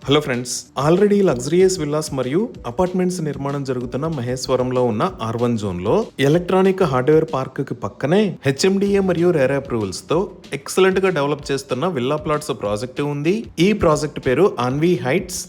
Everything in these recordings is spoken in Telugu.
Hello friends, already luxurious villas మరియు అపార్ట్మెంట్స్ నిర్మాణం జరుగుతున్న మహేశ్వరంలో ఉన్న R1 జోన్ లో ఎలక్ట్రానిక్ హార్డ్వేర్ పార్క్ కి పక్కనే HMDA మరియు రేర్ అప్రూవల్స్ తో ఎక్సలెంట్ గా డెవలప్ చేస్తున్న విల్లా ప్లాట్స్ ప్రాజెక్ట్ ఉంది. ఈ ప్రాజెక్ట్ పేరు Anvi heights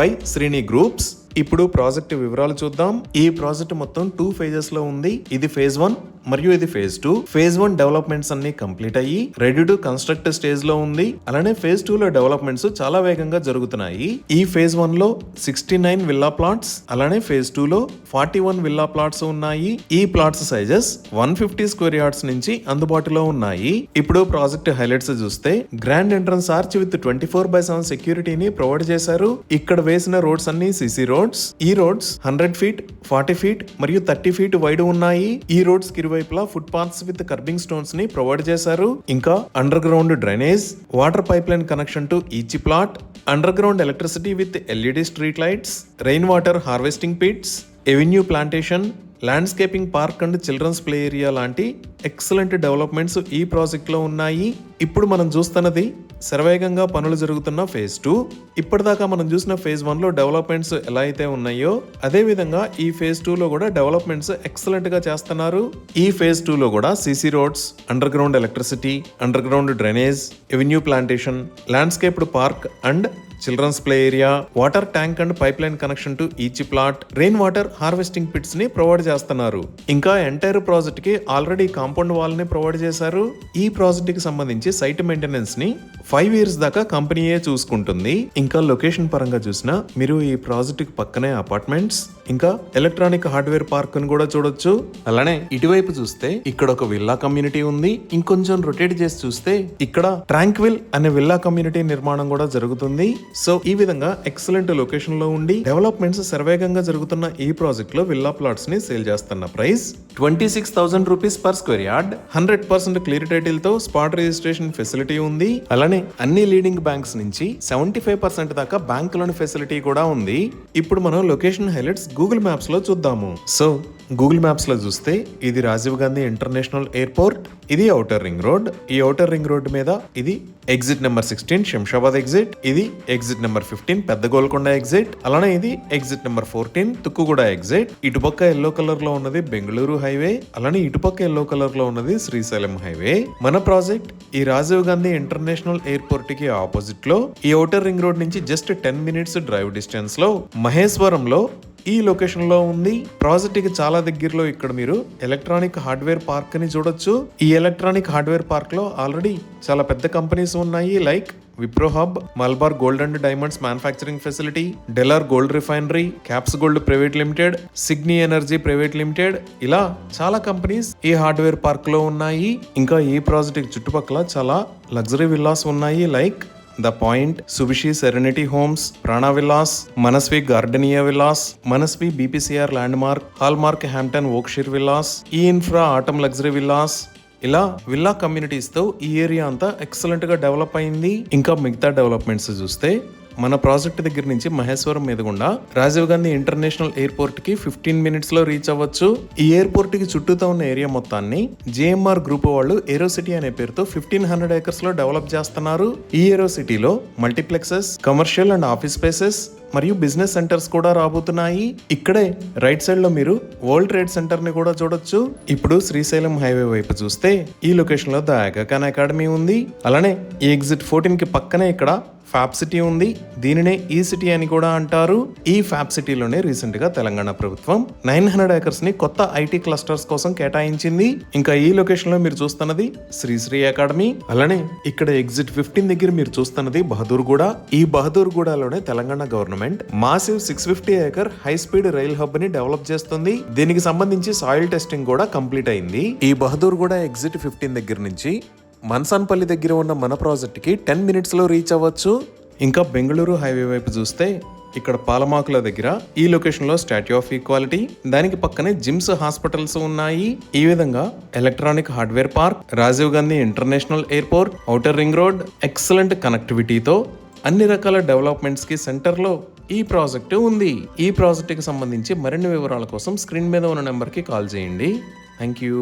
by Srini groups. ఇప్పుడు ప్రాజెక్ట్ వివరాలు చూద్దాం. ఈ ప్రాజెక్ట్ మొత్తం 2 phases లో ఉంది. ఇది phase 1 మరియు ఇది phase 2. phase 1 డెవలప్మెంట్స్ అన్ని కంప్లీట్ అయ్యి రెడీ టు కన్స్ట్రక్ట్ స్టేజ్ లో ఉంది. అలానే phase 2 లో డెవలప్మెంట్స్ చాలా వేగంగా జరుగుతున్నాయి. ఈ phase 1 లో 69 విల్లా ప్లాట్స్, అలానే phase 2 లో 41 విల్లా ప్లాట్స్ ఉన్నాయి. ఈ ప్లాట్స్ సైజెస్ 150 స్క్వేర్ యార్డ్స్ నుంచి అందుబాటులో ఉన్నాయి. ఇప్పుడు ప్రాజెక్ట్ హైలైట్స్ చూస్తే గ్రాండ్ ఎంట్రన్స్ ఆర్చ్ విత్ 24/7 సెక్యూరిటీని ప్రొవైడ్ చేశారు. ఇక్కడ వేసిన రోడ్స్ అన్ని సిసి రోడ్స్. ఈ రోడ్స్ 100 feet, 40 feet మరియు 30 feet వైడ్ ఉన్నాయి. ఈ రోడ్స్ కిరువైపులా footpaths with curbing stones ని ప్రొవైడ్ చేశారు. ఇంకా underground drainage, water pipeline connection to each plot, underground electricity with LED street lights, rain water harvesting pits, avenue plantation, landscaping park and children's play area లాంటి ఎక్సలెంట్ డెవలప్మెంట్స్ ఈ ప్రాజెక్ట్ లో ఉన్నాయి. ఇప్పుడు మనం చూస్తున్నది శరవేగంగా పనులు జరుగుతున్న phase 2. ఇప్పటిదాకా మనం చూసిన phase 1 లో డెవలప్మెంట్స్ ఎలా అయితే ఉన్నాయో అదే విధంగా ఈ phase 2 లో కూడా డెవలప్మెంట్స్ ఎక్సలెంట్ గా చేస్తున్నారు. ఈ phase 2 లో కూడా CC roads, underground electricity, underground drainage, avenue plantation, landscaped park and children's play area, water tank and pipeline connection to each plot, rain water harvesting pits ని ప్రొవైడ్ చేస్తున్నారు. ఇంకా ఎంటైర్ ప్రాజెక్ట్ కి ఆల్రెడీ కాంపౌండ్ వాల్ ని ప్రొవైడ్ చేశారు. ఈ ప్రాజెక్ట్ కి సంబంధించి సైట్ మెయింటెనెన్స్ ని 5 years దాకా కంపెనీయే చూసుకుంటుంది. ఇంకా లొకేషన్ పరంగా చూసినా మీరు ఈ ప్రాజెక్ట్ కి పక్కనే అపార్ట్మెంట్స్, ఇంకా ఎలక్ట్రానిక్ హార్డ్వేర్ పార్క్ ని కూడా చూడొచ్చు. అలానే ఇటువైపు చూస్తే ఇక్కడ ఒక విల్లా కమ్యూనిటీ ఉంది. ఇంకొంచెం రొటేట్ చేసి చూస్తే ఇక్కడ ట్రాంక్విల్ అనే విల్లా కమ్యూనిటీ నిర్మాణం కూడా జరుగుతుంది. సో ఈ విధంగా ఎక్సలెంట్ లొకేషన్ లో ఉండి డెవలప్మెంట్స్ సర్వేగంగా జరుగుతున్న ఈ ప్రాజెక్ట్ లో విల్లా ప్లాట్స్ ని సేల్ చేస్తున్న price 26,000 rupees per square yard. 100% clear title తో స్పాట్ రిజిస్ట్రేషన్ ఫెసిలిటీ ఉంది. అలానే అన్ని లీడింగ్ బ్యాంక్స్ నుంచి 75% దాకా బ్యాంక్ లోన్ ఫెసిలిటీ కూడా ఉంది. ఇప్పుడు మనం లొకేషన్ హైలైట్స్ గూగుల్ మ్యాప్స్ లో చూద్దాము. సో గూగుల్ మ్యాప్స్ లో చూస్తే ఇది రాజీవ్ గాంధీ ఇంటర్నేషనల్ ఎయిర్పోర్ట్, ఇది ఔటర్ రింగ్ రోడ్. ఈ ఔటర్ రింగ్ రోడ్ మీద ఇది ఎగ్జిట్ నెంబర్ 16 శంషాబాద్ ఎగ్జిట్, ఇది ఎగ్జిట్ నెంబర్ 15 పెద్ద గోల్కొండ ఎగ్జిట్, అలానే ఇది ఎగ్జిట్ నెంబర్ 14 తుక్కుగూడ ఎగ్జిట్. ఇటుపక్క ఎల్లో కలర్ లో ఉన్నది బెంగళూరు హైవే, అలానే ఇటుపక్క ఎల్లో కలర్ లో ఉన్నది శ్రీశైలం హైవే. మన ప్రాజెక్ట్ ఈ రాజీవ్ గాంధీ ఇంటర్నేషనల్ ఎయిర్పోర్ట్ కి ఆపోజిట్ లో ఈ ఔటర్ రింగ్ రోడ్ నుంచి జస్ట్ 10 minutes డ్రైవ్ డిస్టెన్స్ లో మహేశ్వరంలో ఈ లొకేషన్ లో ఉంది. ప్రాజెక్ట్ కి చాలా దగ్గరలో ఇక్కడ మీరు ఎలక్ట్రానిక్ హార్డ్వేర్ పార్క్ ని చూడొచ్చు. ఈ ఎలక్ట్రానిక్ హార్డ్వేర్ పార్క్ లో ఆల్రెడీ చాలా పెద్ద కంపెనీస్ ఉన్నాయి. Like Wipro hub, Malabar gold and diamonds manufacturing facility, డెలార్ gold refinery, Caps gold private limited, Cygni energy private limited, ఇలా చాలా కంపెనీస్ ఈ హార్డ్వేర్ పార్క్ లో ఉన్నాయి. ఇంకా ఈ ప్రాజెక్ట్ చుట్టుపక్కల చాలా లగ్జరీ విల్లాస్ ఉన్నాయి. Like the point, Subhishi serenity homes, Prana villas, Manasvi gardenia villas, Manasvi BPCR landmark, hallmark Hampton Oakshire villas, ఈ ఇన్ఫ్రా ఆటమ్ లగ్జరీ విల్లాస్. ఇలా విల్లా కమ్యూనిటీస్ తో ఈ ఏరియా అంతా ఎక్సలెంట్ గా డెవలప్ అయింది. ఇంకా మిగతా డెవలప్మెంట్స్ చూస్తే మన ప్రాజెక్ట్ దగ్గర నుంచి మహేశ్వరం మీదుగుండా రాజీవ్ గాంధీ ఇంటర్నేషనల్ ఎయిర్పోర్ట్ కి 15 minutes లో రీచ్ అవ్వచ్చు. ఈ ఎయిర్పోర్ట్ కి చుట్టూతో ఉన్న ఏరియా మొత్తాన్ని JMR గ్రూప్ వాళ్ళు ఏరో సిటీ అనే పేరుతో 1500 acres లో డెవలప్ చేస్తున్నారు. ఈ ఏరో సిటీలో multiplexes, commercial and office spaces మరియు బిజినెస్ సెంటర్స్ కూడా రాబోతున్నాయి. ఇక్కడే రైట్ సైడ్ లో మీరు వరల్డ్ ట్రేడ్ సెంటర్ ని కూడా చూడొచ్చు. ఇప్పుడు శ్రీశైలం హైవే వైపు చూస్తే ఈ లొకేషన్ లో ద ఆగా ఖాన్ అకాడమీ ఉంది. అలానే ఈ ఎగ్జిట్ 14 కి పక్కనే ఇక్కడ ఫ్యాబ్ సిటీ ఉంది. దీనినే ఈ సిటీ అని కూడా అంటారు. ఈ ఫ్యాబ్ సిటీలోనే రీసెంట్ గా తెలంగాణ ప్రభుత్వం 900 acres ని కొత్త IT క్లస్టర్స్ కోసం కేటాయించింది. ఇంకా ఈ లొకేషన్ లో మీరు చూస్తున్నది శ్రీ అకాడమీ. అలానే ఇక్కడ ఎగ్జిట్ 15 దగ్గర మీరు చూస్తున్నది బహదూర్గూడ. ఈ బహదూర్గూడలోనే Telangana government massive 650 acre high speed rail hub ని డెవలప్ చేస్తుంది. దీనికి సంబంధించి సాయిల్ టెస్టింగ్ కూడా కంప్లీట్ అయింది. ఈ బహదూర్గూడ ఎగ్జిట్ 15 దగ్గర నుంచి మన్సాన్పల్లి దగ్గర ఉన్న మన ప్రాజెక్ట్ కి 10 minutes లో రీచ్ అవ్వచ్చు. ఇంకా బెంగళూరు హైవే వైపు చూస్తే ఇక్కడ పాలమాకుల దగ్గర ఈ లొకేషన్ లో స్టాట్యూ ఆఫ్ ఈక్వాలిటీ, దానికి పక్కనే జిమ్స్, హాస్పిటల్స్ ఉన్నాయి. ఈ విధంగా electronic hardware park, Rajiv Gandhi international airport, outer ring road, excellent కనెక్టివిటీతో అన్ని రకాల డెవలప్మెంట్స్ కి సెంటర్ లో ఈ ప్రాజెక్ట్ ఉంది. ఈ ప్రాజెక్ట్ కి సంబంధించి మరిన్ని వివరాల కోసం స్క్రీన్ మీద ఉన్న నెంబర్ కి కాల్ చేయండి. Thank you.